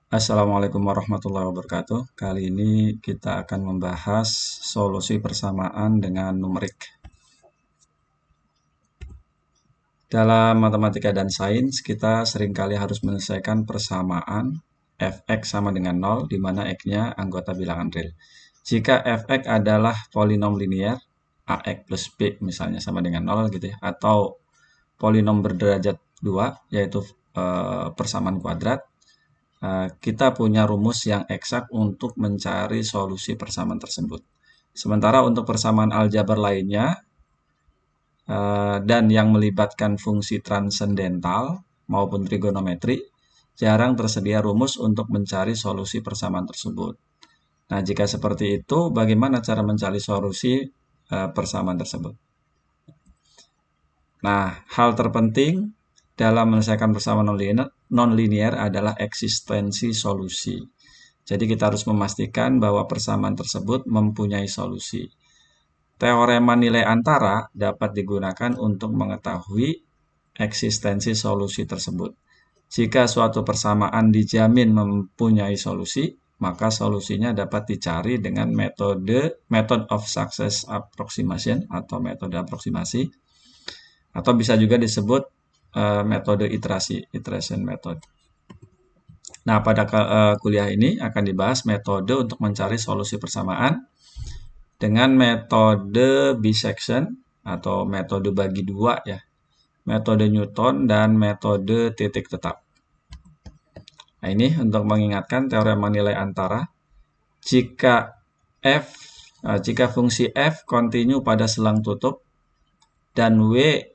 Assalamualaikum warahmatullahi wabarakatuh. Kali ini kita akan membahas solusi persamaan dengan numerik. Dalam matematika dan sains, kita seringkali harus menyelesaikan persamaan f(x) sama dengan 0, di mana x-nya anggota bilangan real. Jika f(x) adalah polinom linear, ax plus b misalnya sama dengan 0 gitu ya, atau polinom berderajat 2, yaitu persamaan kuadrat, kita punya rumus yang eksak untuk mencari solusi persamaan tersebut. Sementara untuk persamaan aljabar lainnya dan yang melibatkan fungsi transendental maupun trigonometri, jarang tersedia rumus untuk mencari solusi persamaan tersebut. Nah, jika seperti itu, bagaimana cara mencari solusi persamaan tersebut? Nah, hal terpenting dalam menyelesaikan persamaan nonlinear adalah eksistensi solusi. Jadi kita harus memastikan bahwa persamaan tersebut mempunyai solusi. Teorema nilai antara dapat digunakan untuk mengetahui eksistensi solusi tersebut. Jika suatu persamaan dijamin mempunyai solusi, maka solusinya dapat dicari dengan method of success approximation atau metode aproksimasi, atau bisa juga disebut metode iteration method. Nah, pada kuliah ini akan dibahas metode untuk mencari solusi persamaan dengan metode bisection atau metode bagi dua ya, metode Newton dan metode titik tetap. Nah, ini untuk mengingatkan teorema nilai antara. Jika fungsi f kontinu pada selang tutup dan w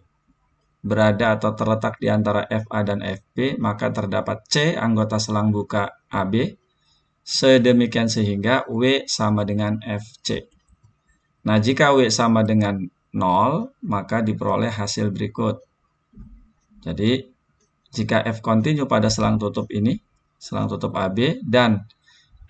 berada atau terletak di antara FA dan FB, maka terdapat C anggota selang buka AB, sedemikian sehingga W sama dengan FC. Nah, jika W sama dengan 0, maka diperoleh hasil berikut. Jadi, jika F kontinu pada selang tutup ini, selang tutup AB, dan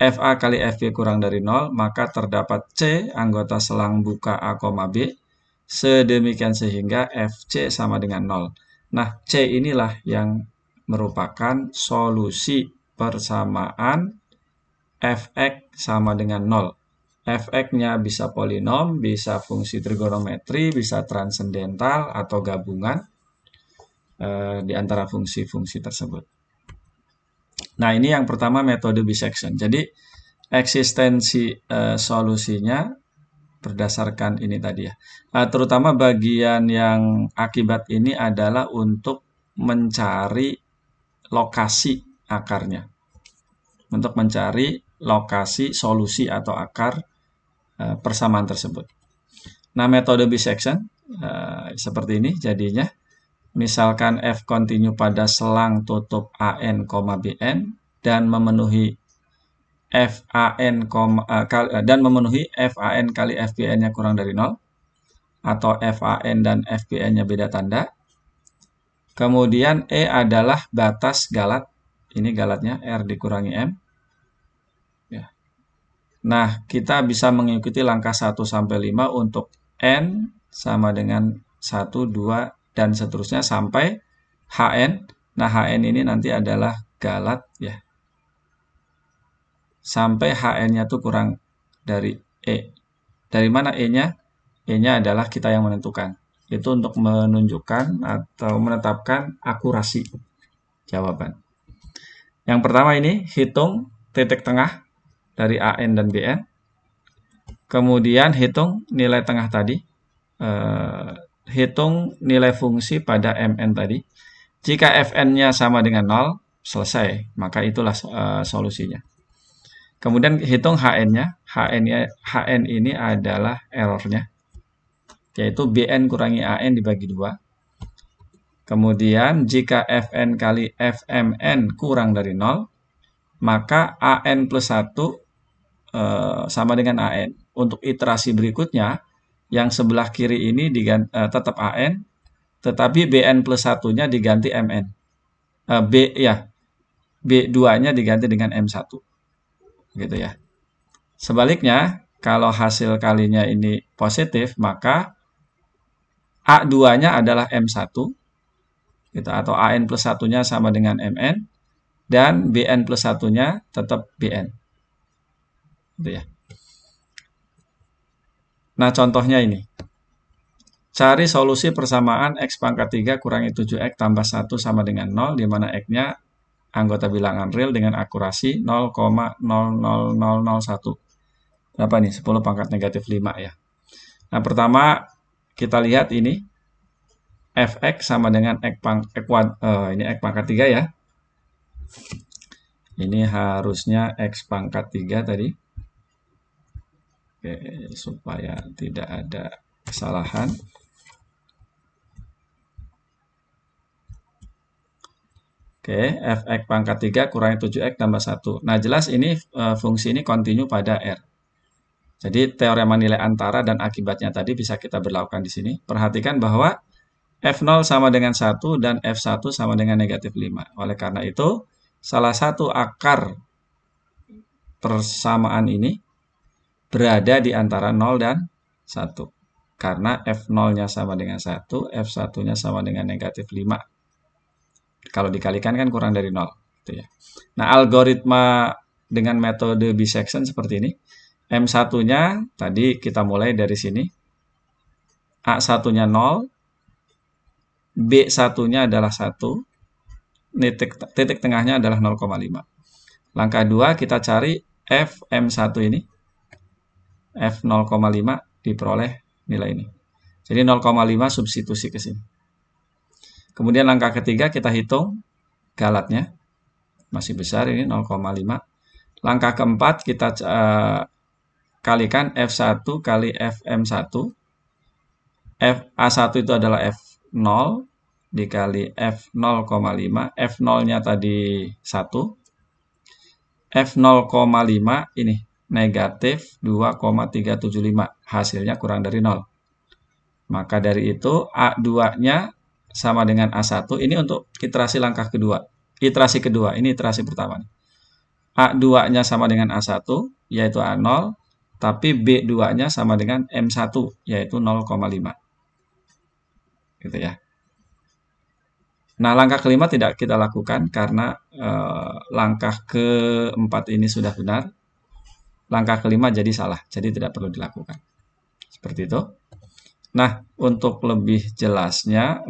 FA kali FB kurang dari 0, maka terdapat C anggota selang buka A, B, sedemikian sehingga FC sama dengan 0. Nah, C inilah yang merupakan solusi persamaan fx sama dengan 0. Fx-nya bisa polinom, bisa fungsi trigonometri, bisa transendental, atau gabungan di antara fungsi-fungsi tersebut. Nah, ini yang pertama metode bisection. Jadi, eksistensi solusinya berdasarkan ini tadi ya. Terutama bagian yang akibat ini adalah untuk mencari lokasi akarnya. Untuk mencari lokasi solusi atau akar persamaan tersebut. Nah, metode bisection seperti ini jadinya. Misalkan F kontinu pada selang tutup AN, BN dan memenuhi FAN kali FBN-nya kurang dari 0, atau FAN dan FBN-nya beda tanda. Kemudian E adalah batas galat, ini galatnya R dikurangi M. Ya. Nah, kita bisa mengikuti langkah 1-5 untuk N sama dengan 1, 2, dan seterusnya sampai HN. Nah, HN ini nanti adalah galat ya. Sampai HN-nya tuh kurang dari E. Dari mana E-nya? E-nya adalah kita yang menentukan. Itu untuk menunjukkan atau menetapkan akurasi jawaban. Yang pertama ini, hitung titik tengah dari AN dan BN. Kemudian hitung nilai tengah tadi. Hitung nilai fungsi pada MN tadi. Jika Fn-nya sama dengan 0, selesai. Maka itulah solusinya. Kemudian hitung HN-nya. HN ini adalah errornya, yaitu BN kurangi AN dibagi 2. Kemudian jika Fn kali Fmn kurang dari 0, maka AN plus 1 sama dengan AN. Untuk iterasi berikutnya, yang sebelah kiri ini tetap AN, tetapi BN plus 1-nya diganti MN. B2-nya diganti dengan M1. Gitu ya. Sebaliknya, kalau hasil kalinya ini positif, maka A2-nya adalah M1 gitu, atau AN plus 1-nya sama dengan MN, dan Bn plus 1-nya tetap Bn. Gitu ya. Nah, contohnya ini. Cari solusi persamaan X pangkat 3 kurangi 7X tambah 1 sama dengan 0, di mana X-nya anggota bilangan real dengan akurasi 0,00001. Berapa nih? 10 pangkat negatif 5 ya. Nah, pertama kita lihat ini. Fx sama dengan X pangkat 3 ya. Ini harusnya X pangkat 3 tadi. Oke, supaya tidak ada kesalahan. Oke, Fx pangkat 3 kurangi 7X tambah 1. Nah, jelas ini fungsi ini kontinu pada R. Jadi, teorema nilai antara dan akibatnya tadi bisa kita berlakukan di sini. Perhatikan bahwa F0 sama dengan 1 dan F1 sama dengan negatif 5. Oleh karena itu, salah satu akar persamaan ini berada di antara 0 dan 1. Karena F0-nya sama dengan 1, F1-nya sama dengan negatif 5. Kalau dikalikan kan kurang dari 0. Gitu ya. Nah, algoritma dengan metode bisection seperti ini. M1-nya tadi kita mulai dari sini. A1-nya 0. B1-nya adalah 1. Titik tengahnya adalah 0,5. Langkah 2 kita cari Fm1 ini. F0,5 diperoleh nilai ini. Jadi 0,5 substitusi ke sini. Kemudian langkah ketiga kita hitung galatnya. Masih besar ini 0,5. Langkah keempat kita kalikan F1 kali Fm1. A1 itu adalah F0 dikali F0,5. F0-nya tadi 1. F0,5 ini negatif 2,375. Hasilnya kurang dari 0. Maka dari itu A2-nya sama dengan A1. Ini untuk iterasi langkah kedua. Iterasi kedua, ini iterasi pertama. A2-nya sama dengan A1, yaitu A0. Tapi B2-nya sama dengan M1, yaitu 0,5. Gitu ya. Nah, langkah kelima tidak kita lakukan karena langkah keempat ini sudah benar. Langkah kelima jadi salah, jadi tidak perlu dilakukan. Seperti itu. Nah, untuk lebih jelasnya,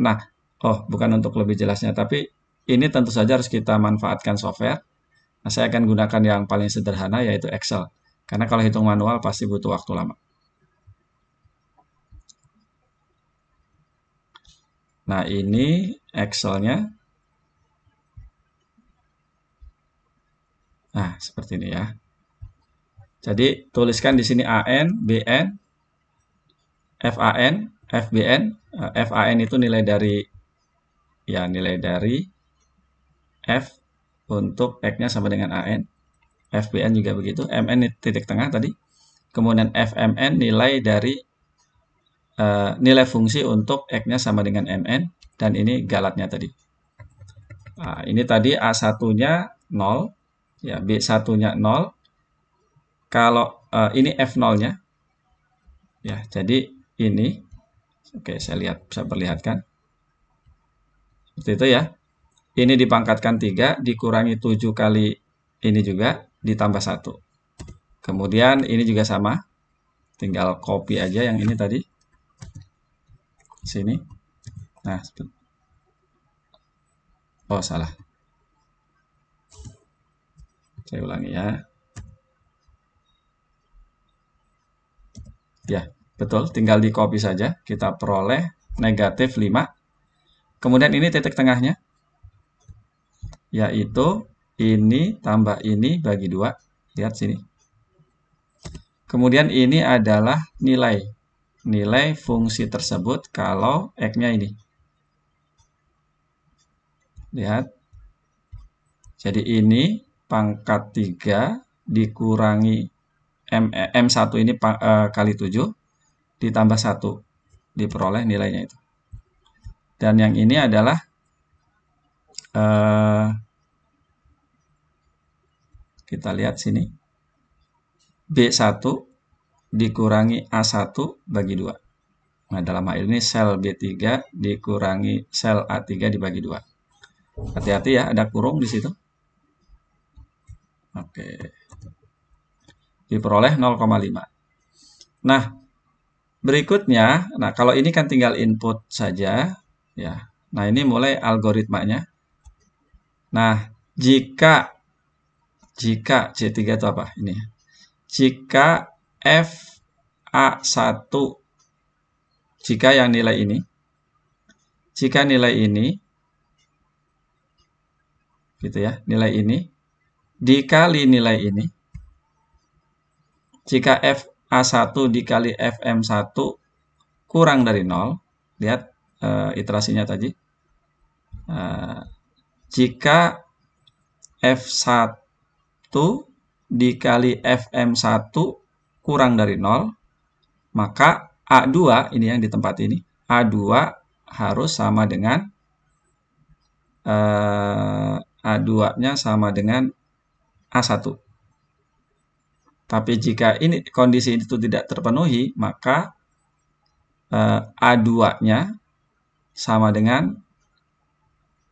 bukan untuk lebih jelasnya, tapi ini tentu saja harus kita manfaatkan software. Nah, saya akan gunakan yang paling sederhana, yaitu Excel. Karena kalau hitung manual pasti butuh waktu lama. Nah, ini Excel-nya. Nah, seperti ini ya. Jadi, tuliskan di sini AN, BN, FAN, FBN. FAN itu nilai dari F untuk X-nya sama dengan AN. FBN juga begitu. MN titik tengah tadi. Kemudian FMN nilai dari nilai fungsi untuk X-nya sama dengan MN. Dan ini galatnya tadi. Nah, ini tadi A1-nya 0. Ya, B1-nya 0. Kalau ini F0-nya. Ya, jadi ini. Oke, saya perlihatkan. Seperti itu ya. Ini dipangkatkan 3, dikurangi 7 kali ini juga, ditambah 1. Kemudian ini juga sama. Tinggal copy aja yang ini tadi. Sini. Nah, oh salah. Saya ulangi ya. Ya, betul. Tinggal di copy saja. Kita peroleh negatif 5. Kemudian ini titik tengahnya. Yaitu ini tambah ini bagi 2. Lihat sini. Kemudian ini adalah nilai fungsi tersebut kalau X-nya ini. Lihat. Jadi ini pangkat 3 dikurangi M1 ini kali 7 ditambah 1. Diperoleh nilainya itu. Dan yang ini adalah kita lihat sini. B1 dikurangi A1 bagi 2. Nah, dalam hal ini sel B3 dikurangi sel A3 dibagi 2. Hati-hati ya, ada kurung di situ. Oke. Diperoleh 0,5. Nah, berikutnya, nah kalau ini kan tinggal input saja, ya. Nah, ini mulai algoritmanya. Nah, jika C3 itu apa? Ini. Jika FA1, jika yang nilai ini, jika nilai ini, gitu ya, nilai ini, dikali nilai ini, jika FA1 dikali FM1 kurang dari 0, lihat iterasinya tadi, jika F1 dikali FM1 kurang dari 0, maka A2, ini yang di tempat ini, A2 harus sama dengan A2-nya sama dengan A1. Tapi jika ini kondisi itu tidak terpenuhi, maka A2-nya sama dengan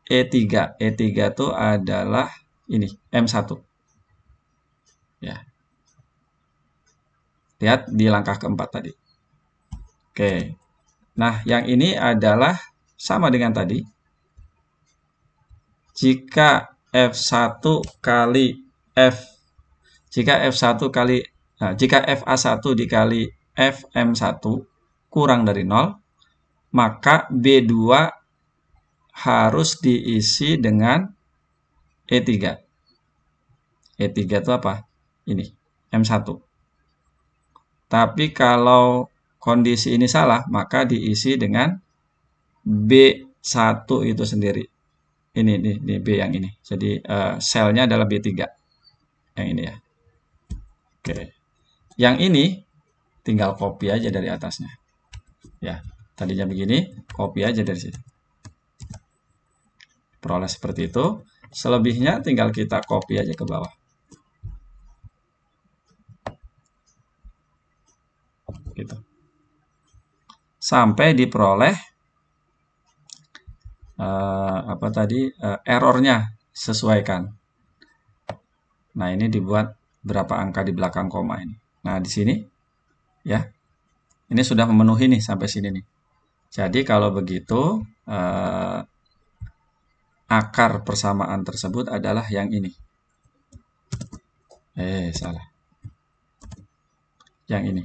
E3. E3 itu adalah ini, M1. Ya. Lihat di langkah keempat tadi. Oke. Nah, yang ini adalah sama dengan tadi. Jika F1 kali F, jika F1 kali, nah, jika FA1 dikali FM1 kurang dari 0, maka B2 harus diisi dengan E3. E3 itu apa? Ini, M1. Tapi kalau kondisi ini salah, maka diisi dengan B1 itu sendiri. Ini B yang ini. Jadi selnya adalah B3. Yang ini ya. Oke. Yang ini tinggal copy aja dari atasnya. Ya, tadinya begini, copy aja dari situ. Peroleh seperti itu. Selebihnya tinggal kita copy aja ke bawah. Gitu. Sampai diperoleh apa tadi errornya sesuaikan. Nah, ini dibuat berapa angka di belakang koma ini. Nah, di sini ya. Ini sudah memenuhi nih sampai sini nih. Jadi kalau begitu akar persamaan tersebut adalah yang ini. Salah. Yang ini.